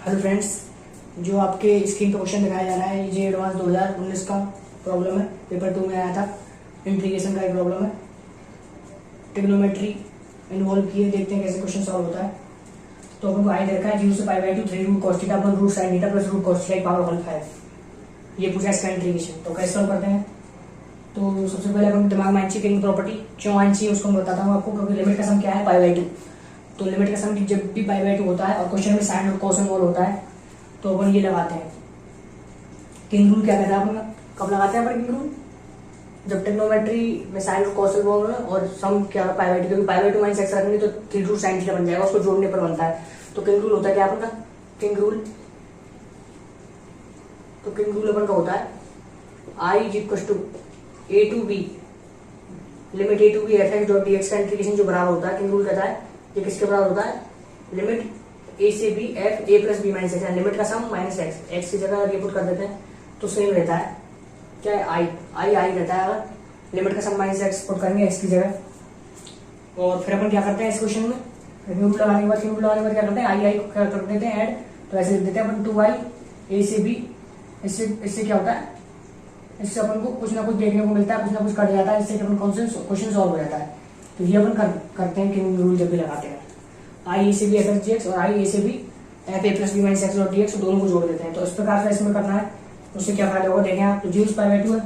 Hello friends, जो आपके screen पर क्वेश्चन दिखाया जा रहा है ये एडवांस 2019 का प्रॉब्लम है। पेपर 2 में आया था। इंटीग्रेशन का एक प्रॉब्लम है, ट्रिग्नोमेट्री इन्वॉल्व किए। देखते हैं कैसे क्वेश्चन सॉल्व होता है। तो अपन को आई देखा है 0 से pi by 2 3 root cos theta upon root sine theta plus root cos theta power whole 5 ये पूछा इसका इंटीग्रेशन। तो कैसे सॉल्व करते हैं? तो सबसे पहले अपन दिमाग में आंशिक प्रॉपर्टी क्यों आंशिक है उसको मैं बताता हूँ आपको, क्योंकि लिमिट का सम क्या है पाई बाई 2। तो लिमिट का सम जब भी पाई बाई 2 होता है और क्वेश्चन में साइन और कॉस इन्वॉल्व होता है तो अपन ये लगाते हैं किंग रूल। क्या कहता है अपन कब लगाते हैं अपन किंग रूल? जब ट्रिग्नोमेट्री में साइन और कॉस इन्वॉल्व है और सम क्या है पाई बाई 2, क्योंकि पाई बाई 2 माइनस एक्स रखेंगे तो 3 रूट साइन थीटा बन जाएगा, उसको जोड़ने पर बनता है। तो किंग रूल होता है क्या अपन का? किंग रूल तो किंग रूल अपन का होता है I is equal to a to b limit a to b f x dot d x का इंटीग्रेशन जो बराबर होता है। किंग रूल कहता है ये किसके बराबर होता है? लिमिट ए से B F A plus B minus X, limit का सम माइनस एक्स। एक्स की जगह ये पुट कर देते हैं तो सेम रहता है क्या है? आई रहता है। अगर लिमिट का सम माइनस एक्स पुट करेंगे एक्स की जगह। और फिर अपन क्या करते हैं इस क्वेश्चन में? रूट लगाने के बाद क्या करते हैं? आई को कर देते हैं ऐड। तो ऐसे लिख देते हैं अपन 2i ए से बी। इससे क्या होता है? इससे अपन को कुछ ना कुछ देखने को मिलता है, कुछ ना कुछ कट जाता है, इससे अपन क्वेश्चन सॉल्व हो जाता है। तो ये अपन करते हैं किंग रूल जब भी लगाते हैं। आई ए से B f x D x और आई ए से B F A plus B minus x dot d x दोनों को जोड़ देते हैं। तो इस प्रकार से इसमें करना है। उससे क्या फायदा होगा देखें आप। तो 0 पाई बाई 2 है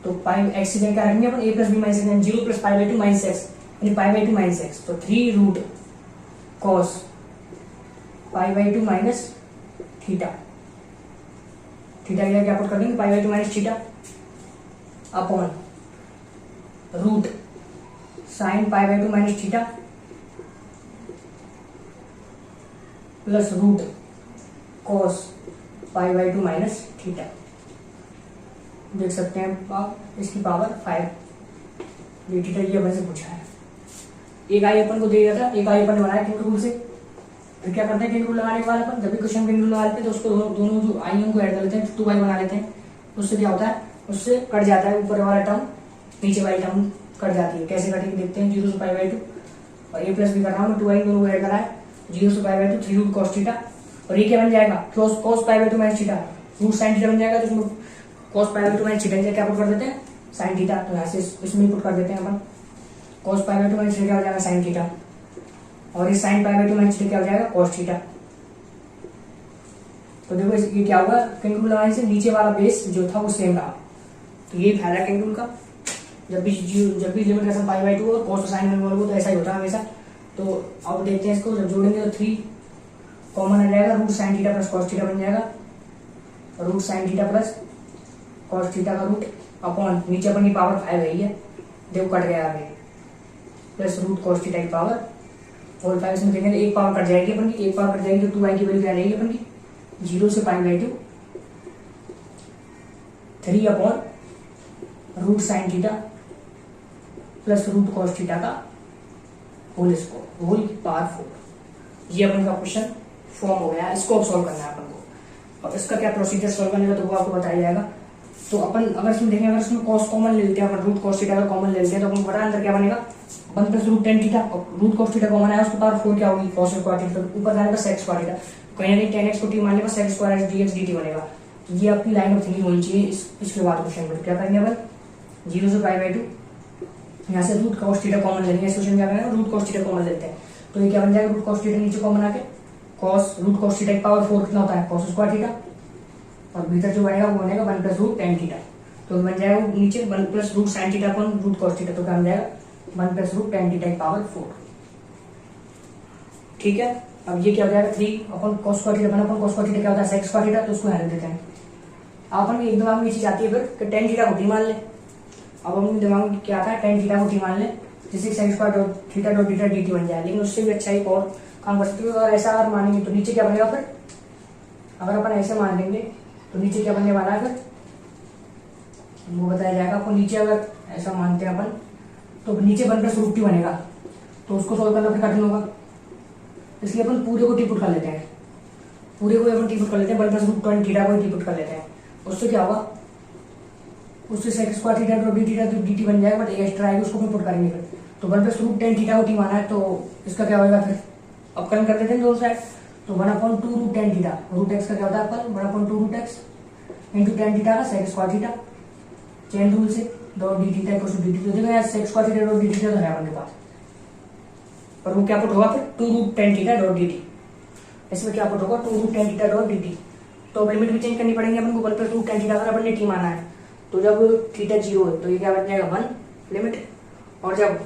तो पाई एक्स की जगह क्या रखेंगे अपन? A plus B minus x, 0 plus pi by 2 minus x यानी पाई बाई 2 माइनस एक्स। तो 3 root cos pi by 2 minus theta. Theta की जगह क्या पुट कर देंगे? Pi by 2 minus theta upon root sine pi by 2 minus theta plus root cos pi by 2 minus theta. देख सकते हैं आप इसकी पावर 5 ये थीटा ये अपन से पूछा है। एक आई अपन को दे दिया था, एक आई अपन ने बनाया किंग रूल से। फिर क्या करते हैं किंग रूल लगाने के बाद अपन जब भी क्वेश्चन किंग रूल लगा लेते हैं तो उसको दोनों जो आई उनको ऐड कर लेते हैं, 2i बना लेते हैं। उससे क्या होता है? उससे कट जाता है ऊपर वाला टर्म, नीचे वाली टर्म कट जाती है। कैसे कटेगी देखते हैं। 0 से पाई बाई 2 और ए प्लस बी कर रहा हूँ 2i दोनों ऐड करा है। 0 से pi by 2 3 root cos theta और ये क्या बन जाएगा? Cos pi by 2 minus theta root sine theta बन जाएगा। तो इसमें cos pi by 2 minus theta क्या पुट कर देते हैं? Sine theta. तो यहाँ से इसमें पुट कर देते हैं अपन cos pi by 2 minus theta क्या हो जाएगा? Sine theta. और इस sine pi by 2 minus theta क्या हो जाएगा? Cos theta. तो देखो ये क्या होगा? किंग रूल लगाने से नीचे वाला बेस जो था वो सेम रहा। तो ये फायदा किंग रूल का। जब भी लिमिट का सम पाई बाई 2 और कॉस साइन इन्वॉल्व हो तो ऐसा ही होता है हमेशा। तो अब देखते हैं इसको। जब जोड़ेंगे तो 3 कॉमन आ जाएगा, root sine theta plus cos theta बन जाएगा। Root sine theta plus cos theta का रूट अपॉन नीचे अपन की पावर 5 है, देखो कट गया आगे, प्लस रूट कॉस थीटा की पावर होल 5। इसमें देखेंगे एक पावर कट जाएगी अपन की, एक पावर कट जाएगी तो 2i की वैल्यू क्या रहेगी अपन की? 0 से pi by 2 3 upon root sine theta plus root cos theta का होल स्क्वायर होल पावर 4। ये अपन का क्वेश्चन फॉर्म हो गया। इसको अब सॉल्व करना है अपन को। और इसका क्या प्रोसीजर सॉल्व करने का तो वो आपको बताया जाएगा। तो अपन अगर इसमें देखें, अगर इसमें कॉस कॉमन ले लेते हैं अपन, रूट कॉस थीटा अगर कॉमन ले लेते हैं तो अपन को पता अंदर क्या बनेगा? 1 प्लस रूट टेन थीटा। और रूट कॉस थीटा कॉमन है उसकी पावर 4 क्या होगी? Cos square theta. ऊपर जाने पर सेक स्क्वायर थीटा, कहीं ना कहीं टेन एक्स को टी मानने पर sec square X D X D T बनेगा। ये आपकी लाइन ऑफ थिंकिंग होनी चाहिए। इसके बाद क्वेश्चन में क्या करेंगे अपन? 0 से पाई बाई 2 यहाँ से रूट कॉस थीटा कॉमन लेंगे। इस क्वेश्चन क्या करेंगे? रूट कॉस थीटा कॉमन लेते हैं तो ये क्या बन जाएगा? रूट कॉस थीटा नीचे कॉमन आके कॉस रूट कॉस थीटा की पावर 4 कितना होता है? Cos square theta. और भीतर जो बनेगा वो बनेगा 1 प्लस रूट टेन थीटा। तो बन जाएगा नीचे 1 plus root sine theta upon root cos theta. तो क्या बन जाएगा? 1 प्लस रूट टेन थीटा की पावर 4। ठीक है। अब ये क्या हो जाएगा? 3 अपन कॉस स्क्वायर थीटा बना। अपन कॉस स्क्वायर थीटा क्या होता है? Sec square theta. तो उसको यहाँ देते हैं। अब अपन एक दिमाग में ये चीज आती है फिर कि टेन थीटा को टी मान ले। अब अपने दिमाग में क्या आता है? टेन थीटा को टी मान ले जिससे sec square dot theta dot theta D T बन जाए। लेकिन उससे भी अच्छा एक और काम कर सकते हो। और ऐसा अगर मानेंगे तो नीचे क्या बनेगा फिर? अगर अपन ऐसे मान लेंगे तो नीचे क्या बनने वाला है फिर? वो बताया जाएगा आपको। नीचे अगर ऐसा मानते हैं अपन तो नीचे 1 प्लस रूट टी बनेगा। तो उसको सोल्व करना फिर कठिन होगा, इसलिए अपन पूरे को टी पुट कर लेते हैं। पूरे को अपन टी पुट कर लेते हैं। 1 प्लस रूट टेन थीटा को टी पुट कर लेते हैं। उससे क्या होगा? उससे sec square theta dot D theta तो डी टी बन जाएगा। बट एक्स्ट्रा आएगा उसको पुट करेंगे फिर। तो 1 प्लस रूट टेन थीटा को टी माना है तो इसका क्या होगा फिर? अपकरण कर देते हैं दोनों साइड। तो तो 1/2 √tan थीटा, रूट एक्स का क्या होता है अपन 1/2 root x into tan theta का sec square theta, chain rule से dot D theta equal to d theta. देखो यार sec square theta dot D theta तो है अपन के पास, पर वो क्या पुट होगा फिर 2 √tan theta dot D T. इसमें क्या पुट होगा 2 √tan theta dot D T. तो अब लिमिट भी चेंज करनी पड़ेगी अपन को, 1/2 tan थीटा अगर अपन ने टी माना है तो जब थीटा 0 है तो ये क्या बन जाएगा 1 लिमिट, और जब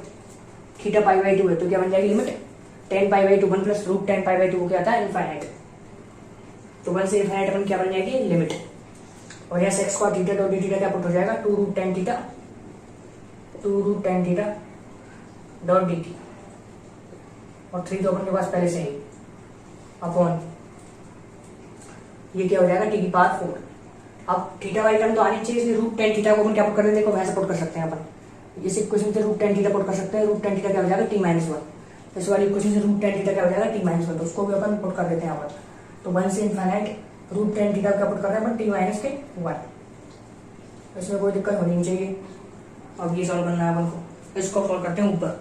थीटा π/2 है तो क्या बन जाएगी लिमिट tan π/2 1 प्लस √tan π/2 को क्या आता है इनफाइनाइट। तो 1 से इनफाइनाइट अपन क्या बन जाएगी लिमिट, और यहाँ sec square theta dot D theta क्या पुट हो जाएगा 2 √tan theta dot D T, और 3 तो अपन के पास पहले से ही अपॉन ये क्या हो जाएगा टी की पावर 4। अब थीटा वाली टर्म तो आनी चाहिए, इसलिए √tan थीटा को अपन क्या पुट कर देते हैं, देखो वैसे पुट कर सकते हैं अपन, इस इक्वेशन से √tan थीटा पुट कर सकते हैं, √tan थीटा क्या हो जाएगा t-1, इस वाली इक्वेशन से √tan थीटा क्या हो जाएगा t-1, तो उसको भी अपन पुट कर देते हैं यहाँ पर। तो 1 से इनफाइनाइट √tan थीटा क्या पुट कर रहे हैं अपन t-1, इसमें कोई दिक्कत होनी नहीं चाहिए। अब ये सॉल्व करना है अपन को, इसको सॉल्व करते हैं ऊपर।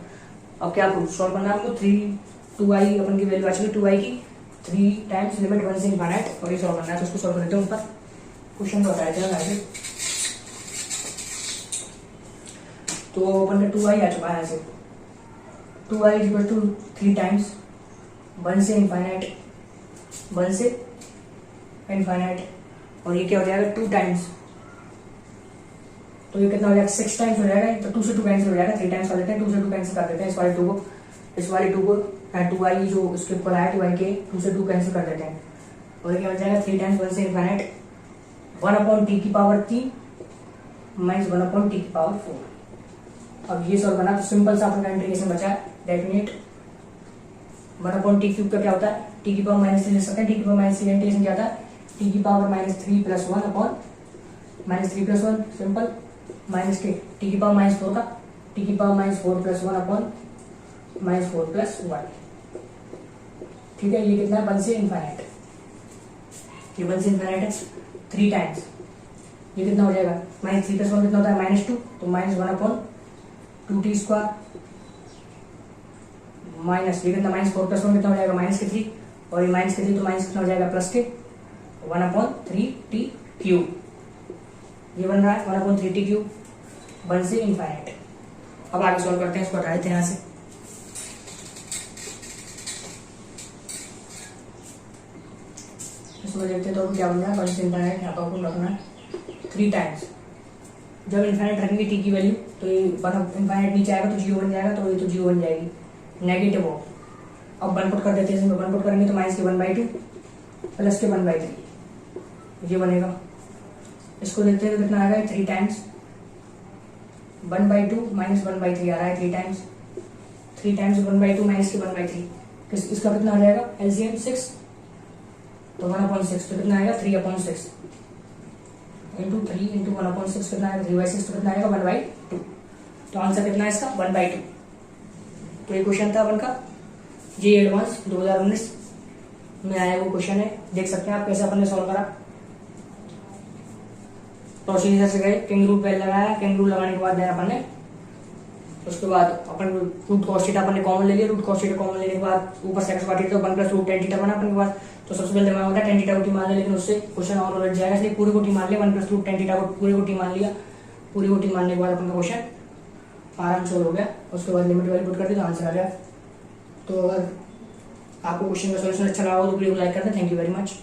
अब क्या सॉल्व करना है आपको 2i अपन की वैल्यू आ चुकी 2i की 3 टाइम्स लिमिट 1 से इनफाइनाइट, और ये सॉल्व करना है तो उसको सॉल्व करते हैं ऊपर। क्वेश्चन तो बताया था ऐसे, तो अपन का 2i आ चुका है ऐसे, 2i इक्वल टू 3 टाइम्स 1 से इनफाइनाइट, 1 से इनफाइनाइट, और ये क्या हो जाएगा 2 टाइम्स, तो ये कितना हो जाएगा 6 टाइम्स हो जाएगा, तो 2 से 2 कैंसिल हो जाएगा, 3 टाइम्स कर देते हैं, 2 से 2 कैंसिल कर देते हैं, इस वाले 2 को, इस वाले 2 को 2i जो इसके ऊपर आया 2i के 2 से 2 कैंसिल कर देते हैं, और ये क्या हो जाएगा 3 टाइम्स 1 से इनफाइनाइट 1/t की पावर 3 माइनस 1/t की पावर 4। अब ये सॉल्व करना तो सिंपल सा अपना इंटीग्रेशन बचा है, डेफिनेट 1/t क्यूब का क्या होता है t की पावर -3 ले सकते हैं, t की पावर -3 इंटीग्रेशन क्या होता है t की पावर -3 + 1 अपॉन -3 + 1 सिंपल माइनस के t की पावर -4 का t की पावर -4 + 1 अपॉन -4 + 1। ठीक है, ये कितना है 1 से इनफाइनाइट, ये 1 से इनफाइनाइट है 3 टाइम्स, ये कितना हो जाएगा -3 + 1 कितना होता है -2, तो -1/2t² माइनस ये कितना -4 + 1 कितना हो जाएगा -3, और ये -3 तो माइनस कितना हो जाएगा +1/3t³, ये बन रहा है 1/3t³, 1 से इनफाइनाइट। अब आगे सॉल्व करते हैं, इसको हटा देते हैं यहाँ से। इसमें देखते हैं तो क्या बन जाएगा 1 से इनफाइनाइट, यहाँ पर रखना है 3 टाइम्स, जब इनफाइनाइट रखेंगे टी की वैल्यू तो ये इनफाइनाइट नीचे आएगा तो 0 बन जाएगा, तो ये तो 0 बन जाएगी नेगेटिव हो। अब 1 पुट कर देते हैं, इसमें 1 पुट करेंगे तो माइनस के 1/2 प्लस के 1/3 ये बनेगा। इसको देखते हैं तो कितना आएगा 3 टाइम्स 1/2 माइनस 1/3 आ रहा है 3 टाइम्स 1/2 माइनस के 1/3, इसका कितना आ जाएगा एलसीएम 6, तो 1/6 तो कितना आएगा 3/6 इंटू 3 इंटू 1/6 कितना आएगा 3/6, तो कितना आएगा 1/2, तो आंसर कितना है इसका 1/2। तो ये क्वेश्चन था अपन का जी एडवांस 2019 में आया वो क्वेश्चन है, देख सकते हैं आप कैसे अपन ने सॉल्व करा। प्रोसीजर से गए, किंग रूट पहले लगाया, किंग रूट लगाने के बाद अपन ने उसके बाद अपन रूट कॉस थीटा अपन ने कॉमन ले लिया, रूट कॉस थीटा कॉमन लेने के बाद ऊपर सेक स्क्वायर थीटा तो 1 + √tan थीटा बना अपन के पास। तो सबसे पहले दिमाग होता है tan थीटा को टी मान लिया, लेकिन उससे क्वेश्चन और उलझ जाएगा, इसलिए पूरे को टी मान लिया, 1 + √tan थीटा को पूरे को टी मान लिया, पूरे को टी मानने के बाद अपन का क्वेश्चन आराम से हो गया। उसके बाद लिमिट वैल्यू पुट कर दी तो आंसर आ गया। तो अगर आपको क्वेश्चन का सोल्यूशन अच्छा लगा हो तो वीडियो को लाइक कर दें। Thank you very much.